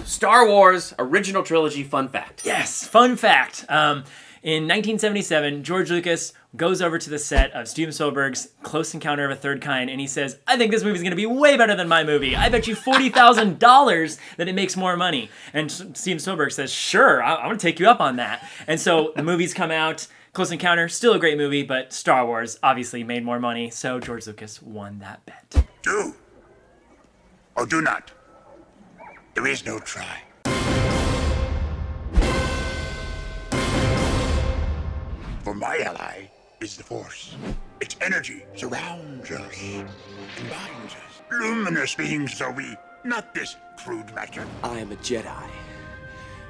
Star Wars Original Trilogy fun fact. Yes, fun fact. In 1977, George Lucas goes over to the set of Steven Spielberg's Close Encounter of a Third Kind, and he says, I think this movie's going to be way better than my movie. I bet you $40,000 that it makes more money. And Steven Spielberg says, sure, I'm going to take you up on that. And so the movies come out. Close Encounter, still a great movie, but Star Wars obviously made more money, so George Lucas won that bet. Do or do not. There is no try. For my ally is the Force. Its energy surrounds us, combines us. Luminous beings are we, not this crude matter. I am a Jedi,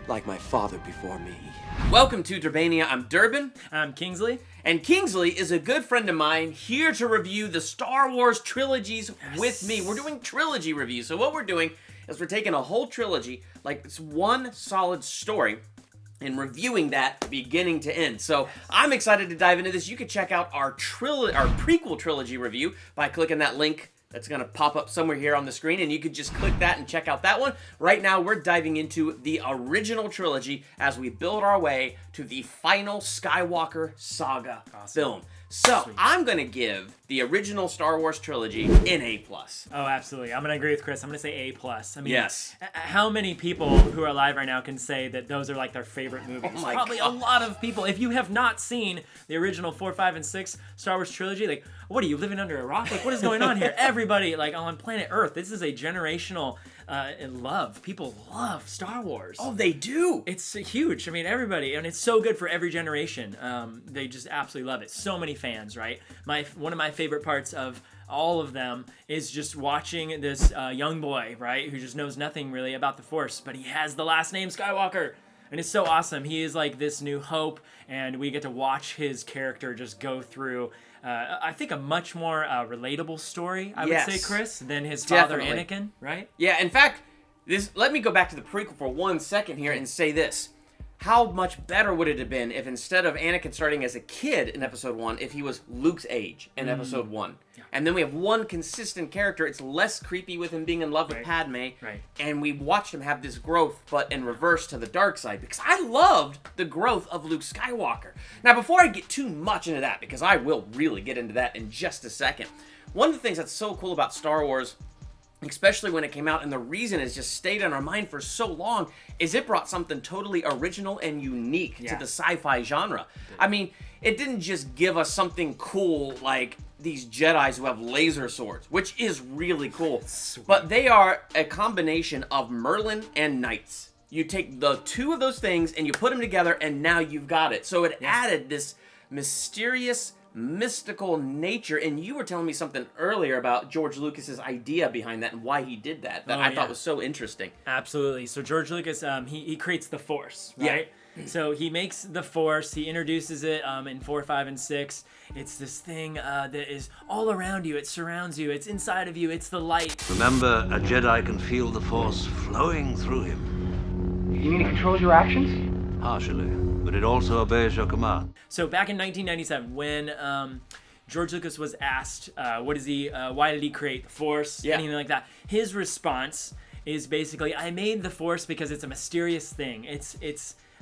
like my father before me. Welcome to Durbania. I'm Durbin. I'm Kingsley. And Kingsley is a good friend of mine here to review the Star Wars trilogies with me. We're doing trilogy reviews. So what we're doing is we're taking a whole trilogy, like it's one solid story, and reviewing that beginning to end. So I'm excited to dive into this. You can check out our prequel trilogy review by clicking that link that's going to pop up somewhere here on the screen, and you could just click that and check out that one. Right now, we're diving into the original trilogy as we build our way to the final Skywalker saga film. So, sweet. I'm going to give the original Star Wars trilogy an A+. Oh, absolutely. I'm going to agree with Chris. I'm going to say A+. I mean, yes. How many people who are alive right now can say that those are like their favorite movies? Oh my Probably God. A lot of people. If you have not seen the original 4, 5, and 6 Star Wars trilogy, like, what are you, living under a rock? Like, what is going on here? Everybody, like, on planet Earth, this is a generational love. People love Star Wars. Oh, they do. It's huge. I mean, everybody, and it's so good for every generation. They just absolutely love it. So many fans, right? One of my favorite parts of all of them is just watching this young boy, right, who just knows nothing really about the Force, but he has the last name Skywalker. And it's so awesome. He is like this new hope, and we get to watch his character just go through, I think, a much more relatable story, I would say, Chris, than his father, Anakin, right? Yeah, in fact, let me go back to the prequel for 1 second here and say this. How much better would it have been if instead of Anakin starting as a kid in Episode 1, if he was Luke's age in Episode 1? Yeah. And then we have one consistent character. It's less creepy with him being in love with Padme. Right. And we watched him have this growth, but in reverse to the dark side. Because I loved the growth of Luke Skywalker. Now, before I get too much into that, because I will really get into that in just a second, one of the things that's so cool about Star Wars, especially when it came out, and the reason it's just stayed in our mind for so long, is it brought something totally original and unique to the sci-fi genre. I mean, it didn't just give us something cool like these Jedis who have laser swords, which is really cool. But they are a combination of Merlin and knights. You take the two of those things and you put them together, and now you've got it. So it added this mysterious, mystical nature, and you were telling me something earlier about George Lucas's idea behind that and why he did that I thought was so interesting. Absolutely. So George Lucas, he creates the Force, right? Yeah. So he makes the Force, he introduces it in 4, 5, and 6. It's this thing that is all around you, it surrounds you, it's inside of you, it's the light. Remember, a Jedi can feel the Force flowing through him. You mean it controls your actions? Partially, but it also obeys your command. So back in 1997, when George Lucas was asked, why did he create the Force, anything like that, his response is basically, I made the Force because it's a mysterious thing.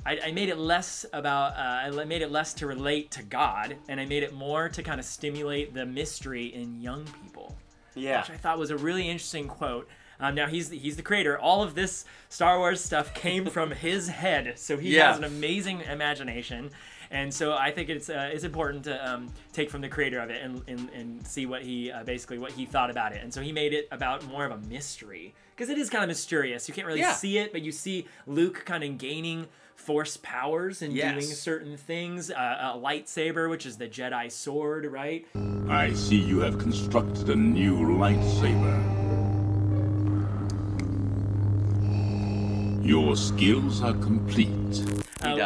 I made it less about, I made it less to relate to God, and I made it more to kind of stimulate the mystery in young people. Yeah. Which I thought was a really interesting quote. Now, he's the creator. All of this Star Wars stuff came from his head, so he has an amazing imagination. And so I think it's important to take from the creator of it and see what he what he thought about it. And so he made it about more of a mystery, because it is kind of mysterious. You can't really see it, but you see Luke kind of gaining Force powers and doing certain things. A lightsaber, which is the Jedi sword, right? I see you have constructed a new lightsaber. Your skills are complete.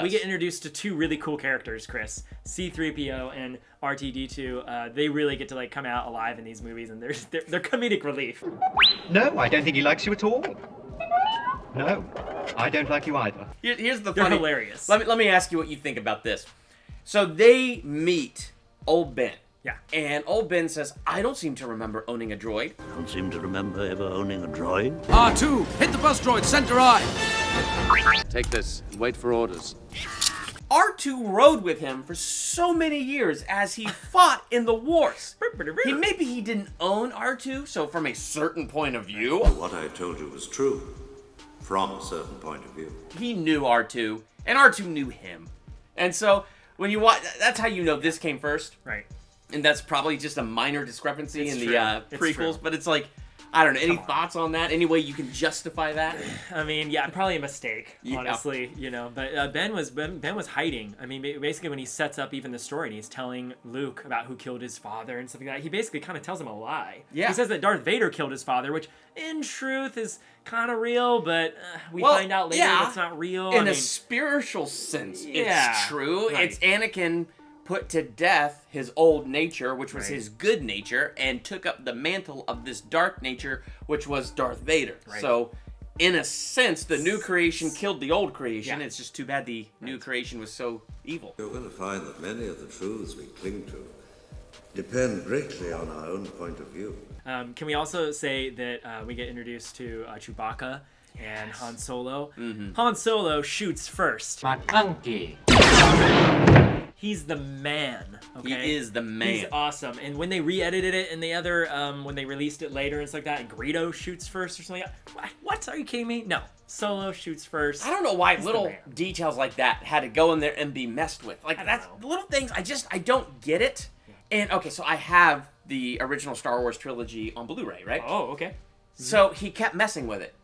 We get introduced to two really cool characters, Chris. C-3PO and R2-D2. They really get to come out alive in these movies, and they're comedic relief. No, I don't think he likes you at all. No, I don't like you either. Here's the They're funny. hilarious. Let me ask you what you think about this. So they meet old Ben, Yeah. And old Ben says, I don't seem to remember owning a droid. I don't seem to remember ever owning a droid. R2, hit the bus droid, center eye. Take this and wait for orders. R2 rode with him for so many years as he fought in the wars. Maybe he didn't own R2, so from a certain point of view, What I told you was true. From a certain point of view. he knew R2, and R2 knew him. And so when you watch, that's how you know this came first. Right. And that's probably just a minor discrepancy It's in true. the It's prequels, true. but it's like, I don't know, any thoughts on that? Any way you can justify that? I mean, yeah, probably a mistake, Yeah. honestly, you know. But Ben was hiding. I mean, basically, when he sets up even the story and he's telling Luke about who killed his father and stuff like that, he basically kind of tells him a lie. Yeah. He says that Darth Vader killed his father, which in truth is kind of real, but we Well, find out later that's not real. In a spiritual sense, Yeah, it's true. right. It's Anakin put to death his old nature, which was Right. his good nature, and took up the mantle of this dark nature, which was Darth Vader. Right. So, in a sense, the new creation killed the old creation. Yeah. It's just too bad the new creation was so evil. You're going to find that many of the truths we cling to depend greatly on our own point of view. Can we also say that we get introduced to Chewbacca and Han Solo? Mm-hmm. Han Solo shoots first. McClunky. He's the man. Okay? He is the man. He's awesome. And when they re-edited it in the other, when they released it later and stuff like that, and Greedo shoots first or something like that. What? Are you kidding me? No. Solo shoots first. I don't know why He's little the man. details like that had to go in there and be messed with. Like, don't that's know. little things, I don't get it. And, okay, so I have the original Star Wars trilogy on Blu-ray, right? Oh, okay. So he kept messing with it.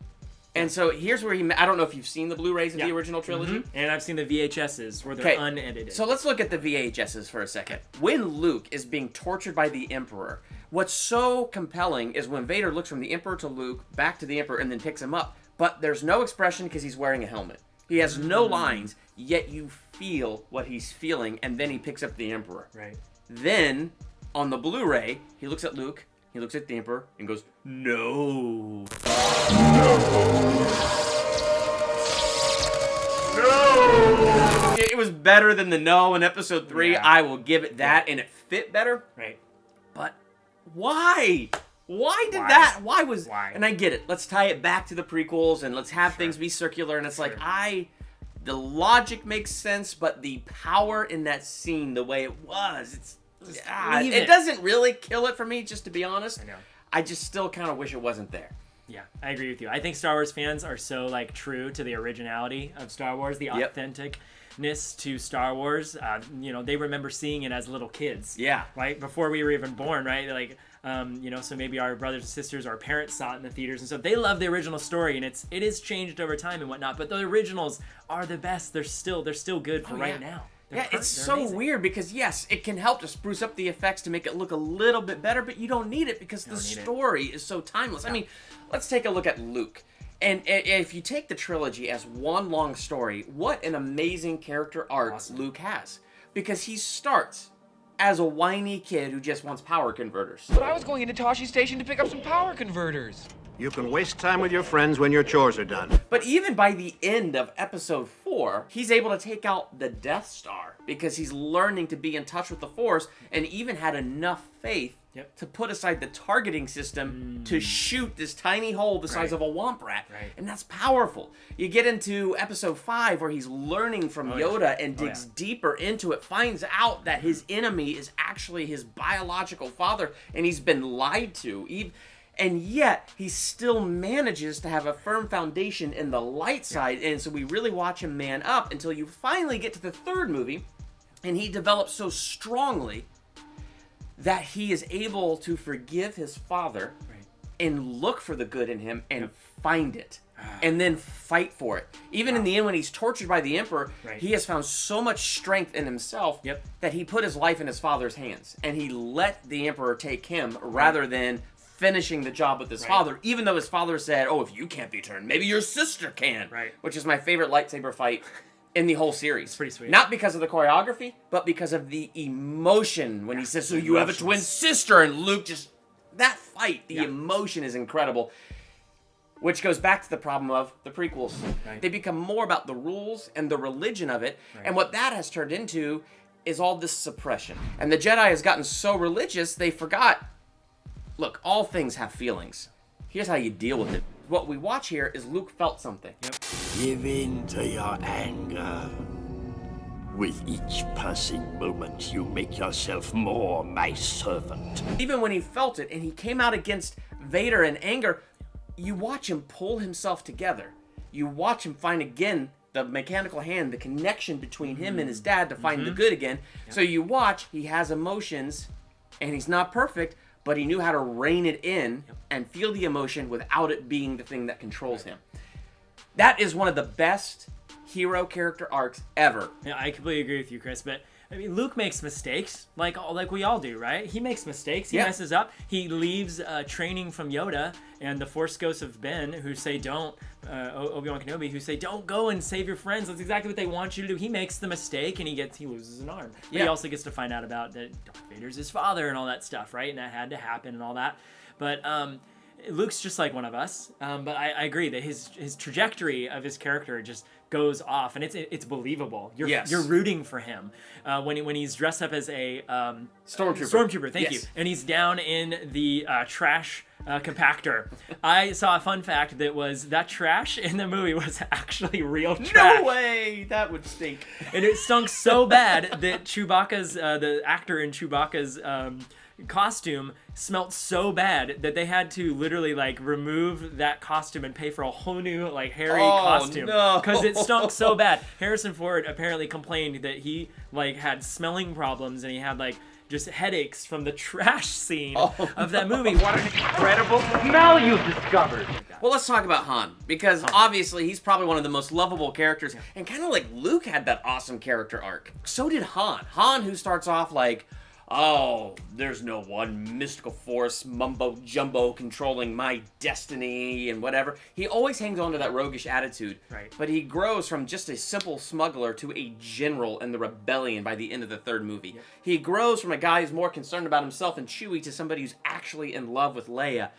And so here's where I don't know if you've seen the Blu-rays of the Yeah. original trilogy. And I've seen the VHSs where they're Okay, unedited. so let's look at the VHSs for a second. When Luke is being tortured by the Emperor, what's so compelling is when Vader looks from the Emperor to Luke, back to the Emperor, and then picks him up. But there's no expression because he's wearing a helmet. He has no lines, yet you feel what he's feeling, and then he picks up the Emperor. Right. Then, on the Blu-ray, he looks at Luke, he looks at the Emperor, and goes, "No." It was better than the no in episode 3. Yeah. I will give it that, and it fit better. Right. But why? Why did Why? that? Why was? Why? And I get it. Let's tie it back to the prequels, and let's have things be circular. And it's like the logic makes sense, but the power in that scene, the way it was, leave it it. doesn't really kill it for me. Just to be honest, I know. I just still kind of wish it wasn't there. Yeah, I agree with you. I think Star Wars fans are so like true to the originality of Star Wars, the authenticness to Star Wars. You know, they remember seeing it as little kids. Yeah. Right before we were even born. Right. Like, you know, so maybe our brothers and sisters, our parents saw it in the theaters and stuff. They love the original story, and it is changed over time and whatnot. But the originals are the best. They're still good for right now. They're It's they're so amazing. weird because, yes, it can help to spruce up the effects to make it look a little bit better, but you don't need it because the need it. story is so timeless. I mean, let's take a look at Luke. And if you take the trilogy as one long story, what an amazing character arc Luke has. Because he starts as a whiny kid who just wants power converters. But I was going into Toshi Station to pick up some power converters. You can waste time with your friends when your chores are done. But even by the end of episode 4, he's able to take out the Death Star because he's learning to be in touch with the Force and even had enough faith to put aside the targeting system to shoot this tiny hole the size of a womp rat. Right. And that's powerful. You get into episode 5 where he's learning from Yoda and digs deeper into it, finds out that his enemy is actually his biological father and he's been lied to. And yet, he still manages to have a firm foundation in the light side, and so we really watch him man up until you finally get to the third movie, and he develops so strongly that he is able to forgive his father and look for the good in him and find it. And then fight for it. Even in the end, when he's tortured by the Emperor, he has found so much strength in himself that he put his life in his father's hands. And he let the Emperor take him rather than finishing the job with his father, even though his father said, "Oh, if you can't be turned, maybe your sister can." Right. Which is my favorite lightsaber fight in the whole series. Pretty sweet. Not because of the choreography, but because of the emotion when he says, "So you have a twin sister," and Luke just that fight, the emotion is incredible. Which goes back to the problem of the prequels. They become more about the rules and the religion of it, and what that has turned into is all this suppression. And the Jedi has gotten so religious, they forgot, look, all things have feelings. Here's how you deal with it. What we watch here is Luke felt something. Yep. Give in to your anger. With each passing moment, you make yourself more my servant. Even when he felt it and he came out against Vader in anger, you watch him pull himself together. You watch him find again the mechanical hand, the connection between him and his dad to find the good again. Yep. So you watch, he has emotions, and he's not perfect, but he knew how to rein it in and feel the emotion without it being the thing that controls him. That is one of the best hero character arcs ever. Yeah, I completely agree with you, Chris, but I mean, Luke makes mistakes, like we all do, right? He makes mistakes. He messes up. He leaves training from Yoda and the Force Ghosts of Ben, who say don't, Obi-Wan Kenobi, who say don't go and save your friends. That's exactly what they want you to do. He makes the mistake and he loses an arm. But he also gets to find out about that Darth Vader's his father and all that stuff, right? And that had to happen and all that. But Luke's just like one of us. But I agree that his trajectory of his character just goes off, and it's believable. You're rooting for him when he's dressed up as a stormtrooper. Thank you. And he's down in the trash compactor. I saw a fun fact that trash in the movie was actually real trash. No way! That would stink. And it stunk so bad that Chewbacca's the actor in Chewbacca's costume smelled so bad that they had to literally like remove that costume and pay for a whole new like hairy costume because it stunk so bad. Harrison Ford apparently complained that he like had smelling problems and he had like just headaches from the trash scene of that movie. What an incredible smell you've discovered. Well, let's talk about Han, because obviously he's probably one of the most lovable characters, and kind of like Luke had that awesome character arc. So did Han. Han, who starts off like, oh, there's no one mystical force mumbo-jumbo controlling my destiny and whatever. He always hangs on to that roguish attitude. Right. But he grows from just a simple smuggler to a general in the rebellion by the end of the third movie. Yep. He grows from a guy who's more concerned about himself and Chewie to somebody who's actually in love with Leia,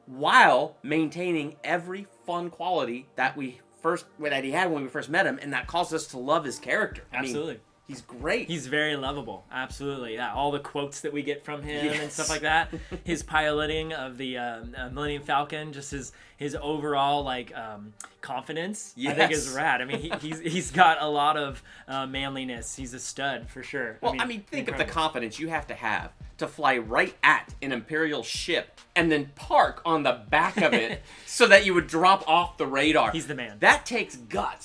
while maintaining every fun quality that he had when we first met him, and that caused us to love his character. Absolutely. I mean, he's great. He's very lovable. Absolutely. Yeah. All the quotes that we get from him and stuff like that. His piloting of the Millennium Falcon, just his overall like confidence, I think is rad. I mean, he's got a lot of manliness. He's a stud for sure. Well, I mean think of the confidence you have to fly right at an Imperial ship and then park on the back of it so that you would drop off the radar. He's the man. That takes guts.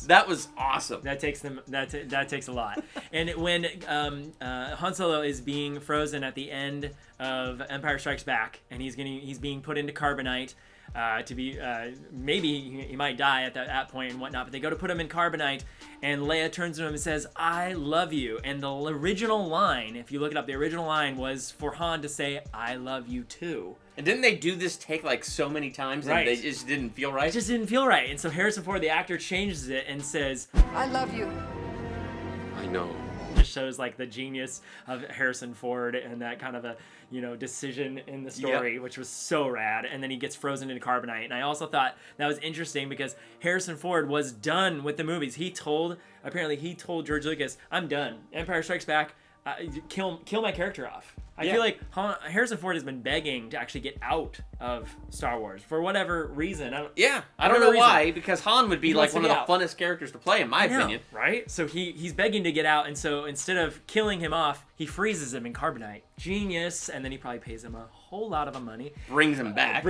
That was awesome. That takes a lot. And when Han Solo is being frozen at the end of Empire Strikes Back, and he's being put into carbonite to be maybe he might die at that point and whatnot, but they go to put him in carbonite, and Leia turns to him and says, "I love you." And the original line, if you look it up, the original line was for Han to say, "I love you too." And didn't they do this take like so many times and they just didn't feel right? It just didn't feel right. And so Harrison Ford, the actor, changes it and says, "I love you." I know. Just shows like the genius of Harrison Ford and that kind of a decision in the story, which was so rad. And then he gets frozen into carbonite. And I also thought that was interesting because Harrison Ford was done with the movies. Apparently he told George Lucas, "I'm done. Empire Strikes Back. Kill my character off." I feel like Harrison Ford has been begging to actually get out of Star Wars for whatever reason. I don't know why, because Han would be like one of the funnest characters to play, in my opinion. Right? So he's begging to get out, and so instead of killing him off, he freezes him in carbonite. Genius. And then he probably pays him a whole lot of money. Brings him back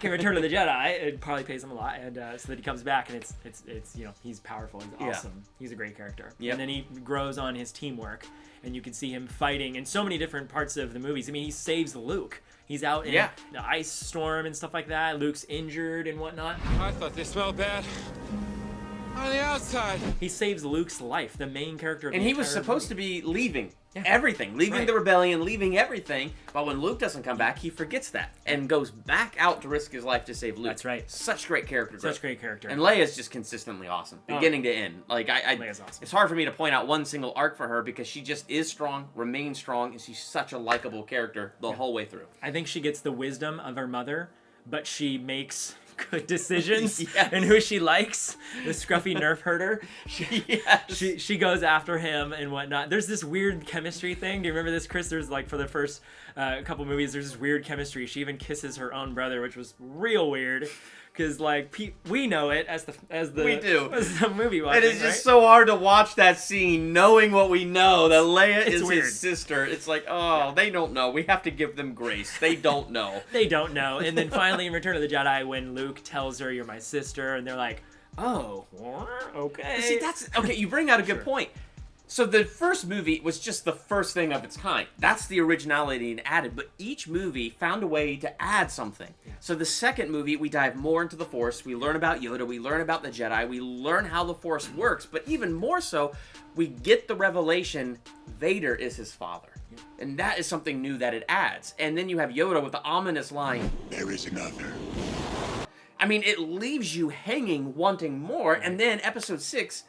in Return of the Jedi. It probably pays him a lot, and so that he comes back, and it's he's powerful. He's awesome. He's a great character. Yep. And then he grows on his teamwork. And you can see him fighting in so many different parts of the movies. I mean, he saves Luke. He's out in the ice storm and stuff like that. Luke's injured and whatnot. I thought they smelled bad on the outside. He saves Luke's life, the main character of the And he was supposed to be leaving everything, leaving the rebellion, leaving everything. But when Luke doesn't come back, he forgets that and goes back out to risk his life to save Luke. That's right. Such great character. Such great character. And Leia's just consistently awesome, beginning to end. Like Leia's awesome. It's hard for me to point out one single arc for her because she just is strong, remains strong, and she's such a likable character the whole way through. I think she gets the wisdom of her mother, but she makes good decisions Yes. and who she likes. The scruffy nerf herder. Yes. She goes after him and whatnot. There's this weird chemistry thing. Do you remember this, Chris? There's like for the first couple movies, there's this weird chemistry. She even kisses her own brother, which was real weird. Because like we know it as the We do. as the movie watching. It is just right? so hard to watch that scene, knowing what we know, that Leia is weird. his sister. It's like, oh, they don't know. We have to give them grace. They don't know. They don't know. And then finally in Return of the Jedi, when Luke tells her, "You're my sister," and they're like, "Oh, okay." See, that's okay. You bring out a good point. So the first movie was just the first thing of its kind. That's the originality and added. But each movie found a way to add something. Yeah. So the second movie, we dive more into the Force. We learn about Yoda. We learn about the Jedi. We learn how the Force works. But even more so, we get the revelation Vader is his father. Yeah. And that is something new that it adds. And then you have Yoda with the ominous line, "There is another." I mean, it leaves you hanging, wanting more. Right. And then Episode 6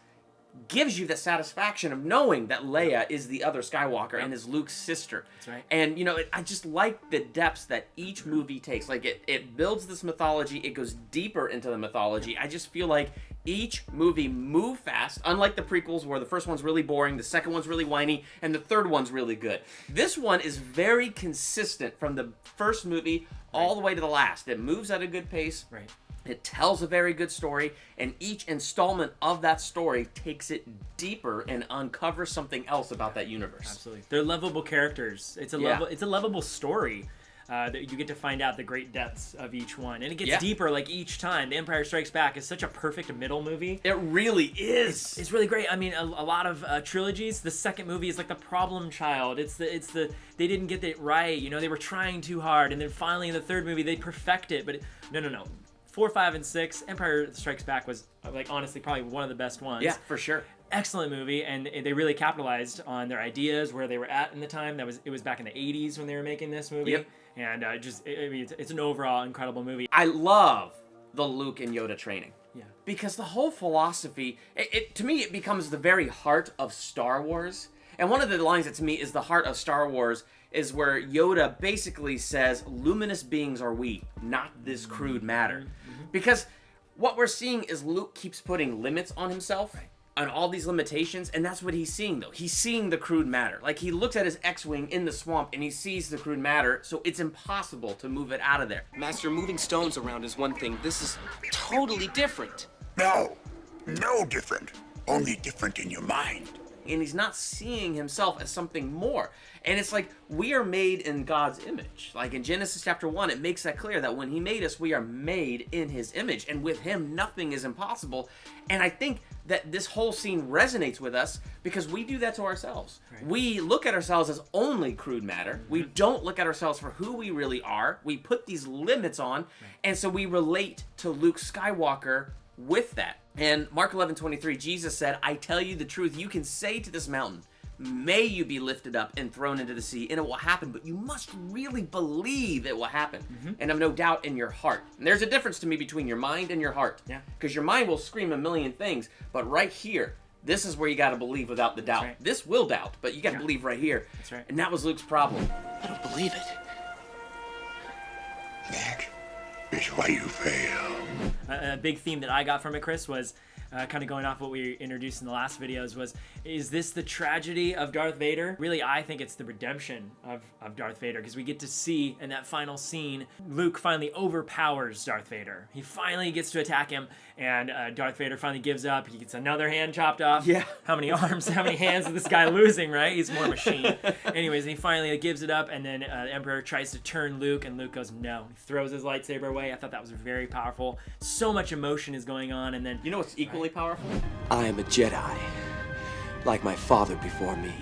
gives you the satisfaction of knowing that Leia is the other Skywalker and is Luke's sister. That's right. And, you know, I just like the depths that each movie takes. Like, it builds this mythology. It goes deeper into the mythology. I just feel like each movie moved fast, unlike the prequels where the first one's really boring, the second one's really whiny, and the third one's really good. This one is very consistent from the first movie all the way to the last. It moves at a good pace. Right. It tells a very good story, and each installment of that story takes it deeper and uncovers something else about that universe. Absolutely. They're lovable characters. It's a lovable story that you get to find out the great depths of each one. And it gets deeper like each time. The Empire Strikes Back is such a perfect middle movie. It really is. It's really great. I mean, a lot of trilogies, the second movie is like the problem child. It's the they didn't get it right. You know, they were trying too hard. And then finally in the third movie, they perfect it. But no. 4, 5, and 6, Empire Strikes Back was, like, honestly, probably one of the best ones. Yeah, for sure. Excellent movie, and they really capitalized on their ideas, where they were at in the time. It was back in the 80s when they were making this movie. Yep. And it's an overall incredible movie. I love the Luke and Yoda training. Yeah. Because the whole philosophy, to me, it becomes the very heart of Star Wars. And one of the lines that to me is the heart of Star Wars is where Yoda basically says, luminous beings are we, not this crude matter. Mm-hmm. Because what we're seeing is Luke keeps putting limits on himself, on all these limitations, and that's what he's seeing, though. He's seeing the crude matter. Like, he looks at his X-Wing in the swamp, and he sees the crude matter, so it's impossible to move it out of there. Master, moving stones around is one thing. This is totally different. No different. Only different in your mind. And he's not seeing himself as something more. And it's like, we are made in God's image. Like in Genesis chapter 1, it makes that clear that when he made us, we are made in his image. And with him, nothing is impossible. And I think that this whole scene resonates with us because we do that to ourselves. Right. We look at ourselves as only crude matter. Mm-hmm. We don't look at ourselves for who we really are. We put these limits on. Right. And so we relate to Luke Skywalker with that. And Mark 11:23, Jesus said, I tell you the truth, you can say to this mountain, may you be lifted up and thrown into the sea, and it will happen, but you must really believe it will happen, and have no doubt in your heart. And there's a difference to me between your mind and your heart. Yeah. Because your mind will scream a million things, but right here, this is where you got to believe without the doubt. Right. This will doubt, but you got to believe right here. That's right. And that was Luke's problem. I don't believe it. That is why you fail. A big theme that I got from it, Chris, was kind of going off what we introduced in the last videos is this the tragedy of Darth Vader? Really, I think it's the redemption of Darth Vader, because we get to see in that final scene, Luke finally overpowers Darth Vader. He finally gets to attack him, and Darth Vader finally gives up. He gets another hand chopped off. Yeah. How many arms, how many hands is this guy losing, right? He's more machine. Anyways, and he finally gives it up, and then the Emperor tries to turn Luke, and Luke goes, no. He throws his lightsaber away. I thought that was very powerful. So much emotion is going on, and then... You know what's equally powerful? I am a Jedi, like my father before me.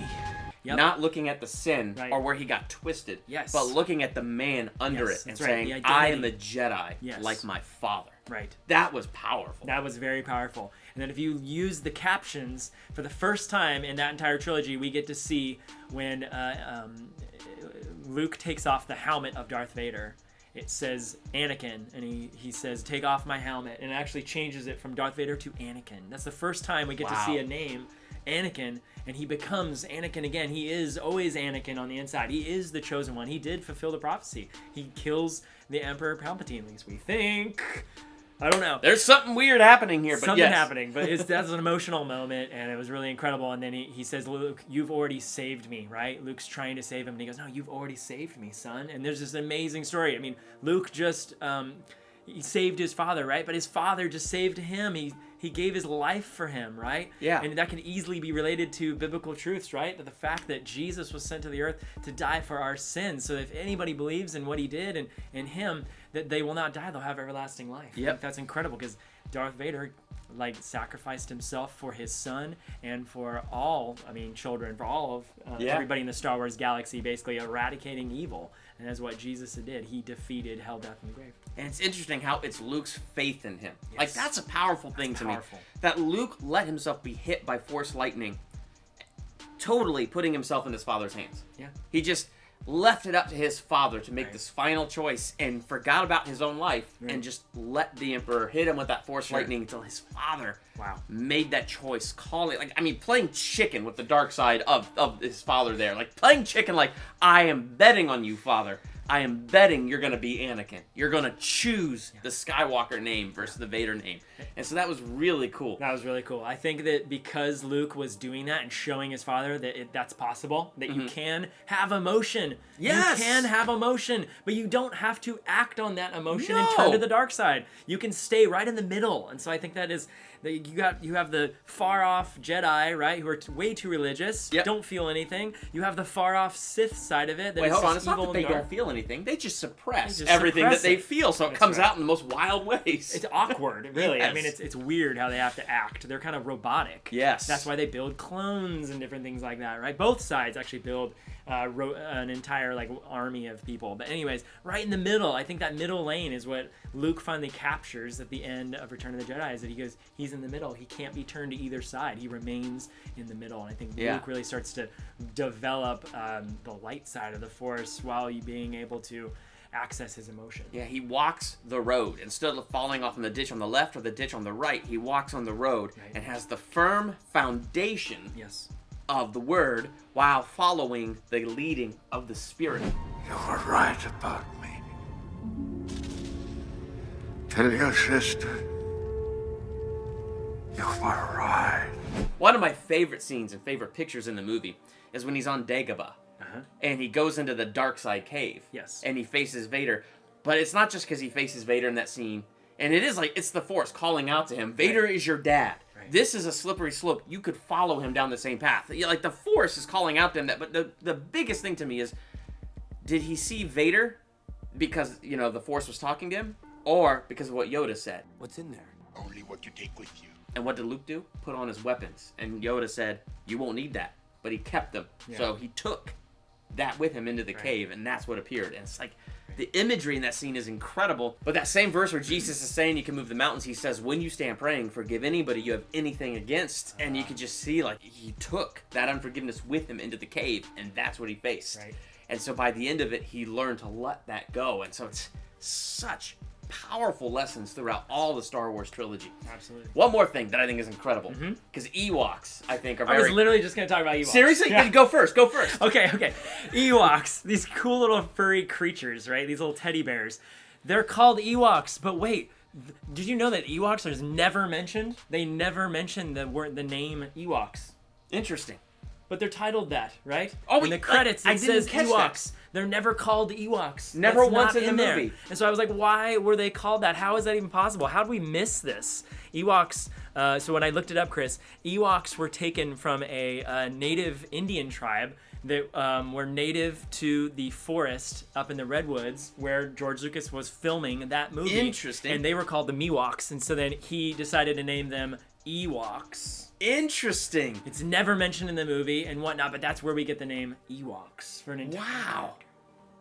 Yep. Not looking at the sin or where he got twisted, but looking at the man under it and saying, I am a Jedi, like my father. Right. That was powerful. That was very powerful. And then if you use the captions, for the first time in that entire trilogy, we get to see when Luke takes off the helmet of Darth Vader. It says Anakin, and he says, take off my helmet, and it actually changes it from Darth Vader to Anakin. That's the first time we get to see a name, Anakin, and he becomes Anakin again. He is always Anakin on the inside. He is the chosen one. He did fulfill the prophecy. He kills the Emperor Palpatine, at least we think. I don't know. There's something weird happening here, but Something happening, but that's an emotional moment, and it was really incredible. And then he says, Luke, you've already saved me, right? Luke's trying to save him, and he goes, no, you've already saved me, son. And there's this amazing story. I mean, Luke just, he saved his father, right? But his father just saved him. He gave his life for him, right? Yeah. And that can easily be related to biblical truths, right? That the fact that Jesus was sent to the earth to die for our sins. So if anybody believes in what he did and in him, that they will not die, they'll have everlasting life. Yep. That's incredible because Darth Vader sacrificed himself for his son and for all, children, for all of everybody in the Star Wars galaxy, basically eradicating evil. And that's what Jesus did. He defeated hell, death, and the grave. And it's interesting how it's Luke's faith in him. Yes. Like, that's a powerful thing to me. That Luke let himself be hit by Force lightning, totally putting himself in his father's hands. Yeah. He just left it up to his father to make this final choice and forgot about his own life and just let the Emperor hit him with that Force lightning until his father made that choice, playing chicken with the dark side of his father there. Like, playing chicken like, I am betting on you, father. I am betting you're going to be Anakin. You're going to choose the Skywalker name versus the Vader name. And so that was really cool. That was really cool. I think that because Luke was doing that and showing his father that that's possible, that you can have emotion. Yes! You can have emotion, but you don't have to act on that emotion and turn to the dark side. You can stay right in the middle. And so I think that is... You have the far-off Jedi, right, who are way too religious, don't feel anything. You have the far-off Sith side of it. Wait, hold on. It's not that they don't feel anything. They just suppress everything that they feel, so it comes out in the most wild ways. It's awkward, really. Yes. I mean, it's weird how they have to act. They're kind of robotic. Yes. That's why they build clones and different things like that, right? Both sides actually build an entire army of people. But anyways, right in the middle, I think that middle lane is what Luke finally captures at the end of Return of the Jedi, is that he's in the middle. He can't be turned to either side. He remains in the middle. And I think Luke really starts to develop the light side of the Force while being able to access his emotion. Yeah, he walks the road. Instead of falling off in the ditch on the left or the ditch on the right, he walks on the road and has the firm foundation of the Word while following the leading of the Spirit. You were right about me. Tell your sister you were right. One of my favorite scenes and favorite pictures in the movie is when he's on Dagobah. And he goes into the dark side cave. Yes. And he faces Vader. But it's not just because he faces Vader in that scene. And it is it's the Force calling out to him. Vader is your dad. Right. This is a slippery slope. You could follow him down the same path. Like, the Force is calling out to him. But the biggest thing to me is, did he see Vader because, the Force was talking to him? Or because of what Yoda said? What's in there? Only what you take with you. And what did Luke do? Put on his weapons. And Yoda said, you won't need that. But he kept them. Yeah. So he took that with him into the cave, and that's what appeared. And it's the imagery in that scene is incredible. But that same verse where Jesus is saying you can move the mountains, he says, when you stand praying, forgive anybody you have anything against. And you can just see, he took that unforgiveness with him into the cave, and that's what he faced. Right. And so by the end of it, he learned to let that go. And so it's such powerful lessons throughout all the Star Wars trilogy. Absolutely. One more thing that I think is incredible, because Ewoks, I think, are very... I was literally just going to talk about Ewoks. Seriously? Yeah. Go first. Okay. Ewoks, these cool little furry creatures, right? These little teddy bears. They're called Ewoks, but wait, did you know that Ewoks are never mentioned? They never mention the name Ewoks. Interesting. But they're titled that, right? Oh, in the credits, it says Ewoks. They're never called Ewoks. Never That's once not in the there. movie. And so I was like, why were they called that? How is that even possible? How did we miss this? Ewoks, so when I looked it up, Chris, Ewoks were taken from a native Indian tribe that were native to the forest up in the Redwoods where George Lucas was filming that movie. Interesting. And they were called the Miwoks. And so then he decided to name them Ewoks. Interesting. It's never mentioned in the movie and whatnot, but that's where we get the name Ewoks for an entire character.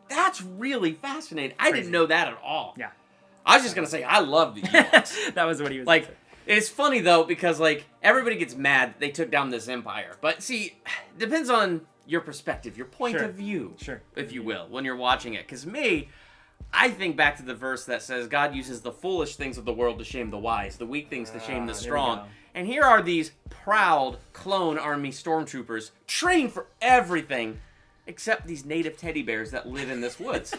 That's really fascinating. I didn't know that at all. Yeah. I was just going to say, I love the Ewoks. That was what he was saying. It's funny, though, because, everybody gets mad they took down this empire. But, see, it depends on your perspective, your point of view, if you will, when you're watching it. Because I think back to the verse that says, God uses the foolish things of the world to shame the wise, the weak things to shame the strong. And here are these proud clone army stormtroopers trained for everything except these native teddy bears that live in this woods.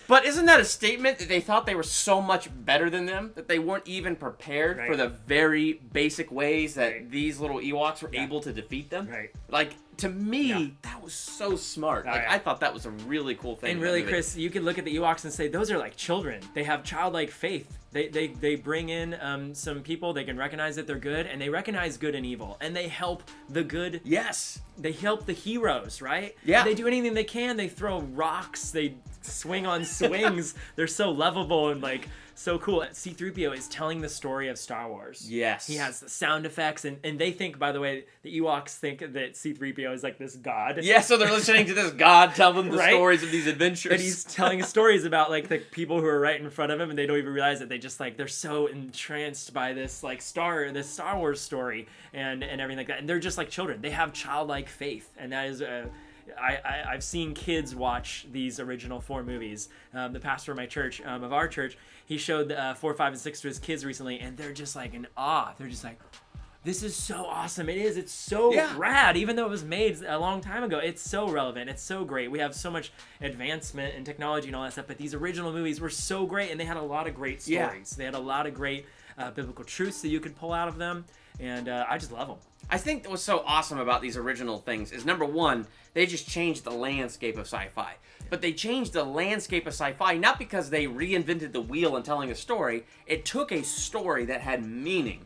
But isn't that a statement that they thought they were so much better than them that they weren't even prepared for the very basic ways that these little Ewoks were able to defeat them? Right. Like, to me, that was so smart. Like, I thought that was a really cool thing. And really, Chris, you could look at the Ewoks and say, those are like children. They have childlike faith. They bring in some people, they can recognize that they're good, and they recognize good and evil, and they help the good. Yes. They help the heroes, right? Yeah. They do anything they can. They throw rocks. They swing on swings. They're so lovable and like so cool. C-3PO is telling the story of Star Wars. Yes. He has the sound effects, and they think, by the way, the Ewoks think that C-3PO is like this god. Yeah, so they're listening to this god tell them the stories of these adventures. And he's telling stories about like the people who are right in front of him, and they don't even realize it. They just like, they're so entranced by this like this Star Wars story and everything like that. And they're just like children. They have childlike faith, and that is I've seen kids watch these original 4 movies. The pastor of my church, of our church, he showed 4, 5, and 6 to his kids recently, and they're just like in awe. They're just like, this is so awesome. It is. It's so rad. Even though it was made a long time ago, it's so relevant. It's so great. We have so much advancement in technology and all that stuff, but these original movies were so great, and they had a lot of great stories. They had a lot of great biblical truths that you could pull out of them, and I just love them. I think what's so awesome about these original things is, number one, they just changed the landscape of sci-fi. But they changed the landscape of sci-fi not because they reinvented the wheel in telling a story. It took a story that had meaning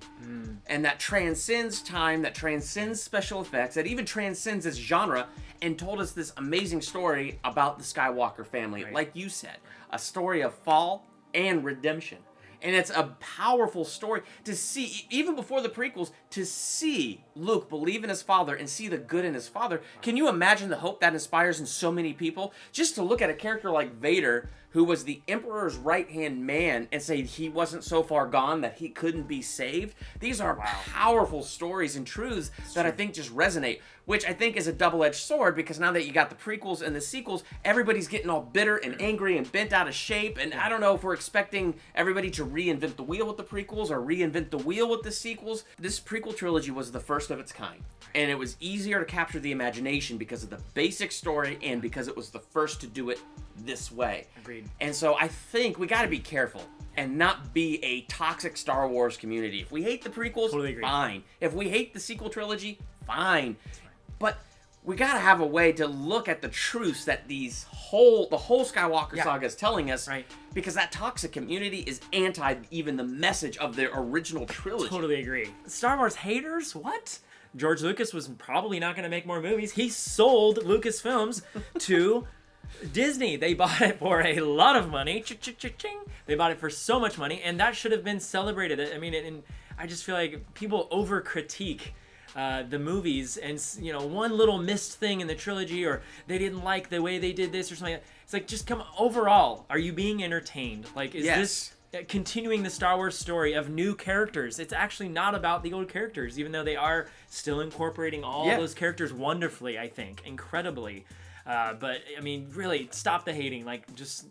and that transcends time, that transcends special effects, that even transcends its genre, and told us this amazing story about the Skywalker family. Like you said, a story of fall and redemption. And it's a powerful story to see, even before the prequels, to see Luke believe in his father and see the good in his father. Can you imagine the hope that inspires in so many people? Just to look at a character like Vader, who was the Emperor's right-hand man, and say he wasn't so far gone that he couldn't be saved. These are powerful stories and truths that I think just resonate, which I think is a double-edged sword, because now that you got the prequels and the sequels, everybody's getting all bitter and angry and bent out of shape, and I don't know if we're expecting everybody to reinvent the wheel with the prequels or reinvent the wheel with the sequels. This prequel trilogy was the first of its kind, and it was easier to capture the imagination because of the basic story and because it was the first to do it this way. Agreed. And so I think we got to be careful and not be a toxic Star Wars community. If we hate the prequels, fine. If we hate the sequel trilogy, fine. But we got to have a way to look at the truths that the whole Skywalker saga is telling us, because that toxic community is anti even the message of the original trilogy. Totally agree. Star Wars haters? What? George Lucas was probably not going to make more movies. He sold Lucasfilms to Disney. They bought it for a lot of money. Ching. They bought it for so much money, and that should have been celebrated. I mean, and I just feel like people over-critique the movies, and one little missed thing in the trilogy, or they didn't like the way they did this or something like that. It's like, just come overall, are you being entertained? Like, is this continuing the Star Wars story of new characters? It's actually not about the old characters, even though they are still incorporating all those characters wonderfully, I think, incredibly. But I mean, really, stop the hating. Like, just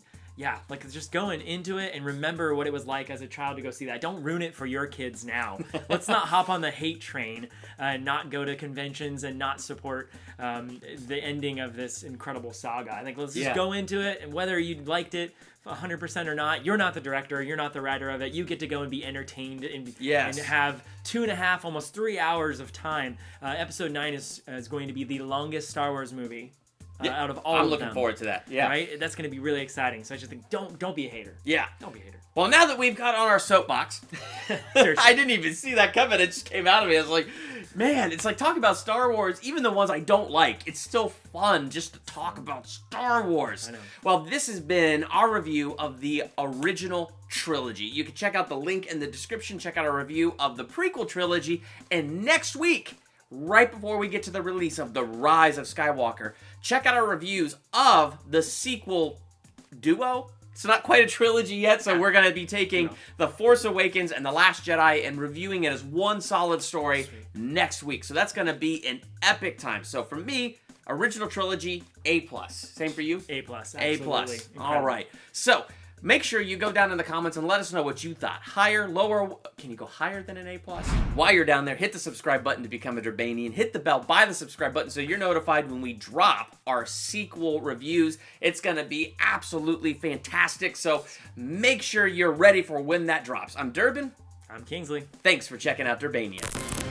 going into it and remember what it was like as a child to go see that. Don't ruin it for your kids now. Let's not hop on the hate train and not go to conventions and not support the ending of this incredible saga. I think let's just go into it, and whether you liked it 100% or not, you're not the director, you're not the writer of it. You get to go and be entertained and have 2.5, almost 3 hours of time. Episode 9 is going to be the longest Star Wars movie. Out of all I'm of looking them, forward to that. Yeah. Right? That's going to be really exciting. So I just think, don't be a hater. Yeah. Don't be a hater. Well, now that we've got on our soapbox, I didn't even see that coming. It just came out of me. I was like, man, it's like talking about Star Wars, even the ones I don't like. It's still fun just to talk about Star Wars. I know. Well, this has been our review of the original trilogy. You can check out the link in the description. Check out our review of the prequel trilogy. And next week, right before we get to the release of the Rise of Skywalker, check out our reviews of the sequel duo. It's not quite a trilogy yet, so we're going to be taking The Force Awakens and The Last Jedi and reviewing it as one solid story next week. So that's going to be an epic time. So for me, original trilogy, A+. Same for you? A+. A+. All right. So Make sure you go down in the comments and let us know what you thought. Higher, lower, can you go higher than an A+? While you're down there, hit the subscribe button to become a Durbanian. Hit the bell by the subscribe button so you're notified when we drop our sequel reviews. It's going to be absolutely fantastic, so make sure you're ready for when that drops. I'm Durbin. I'm Kingsley. Thanks for checking out Durbania.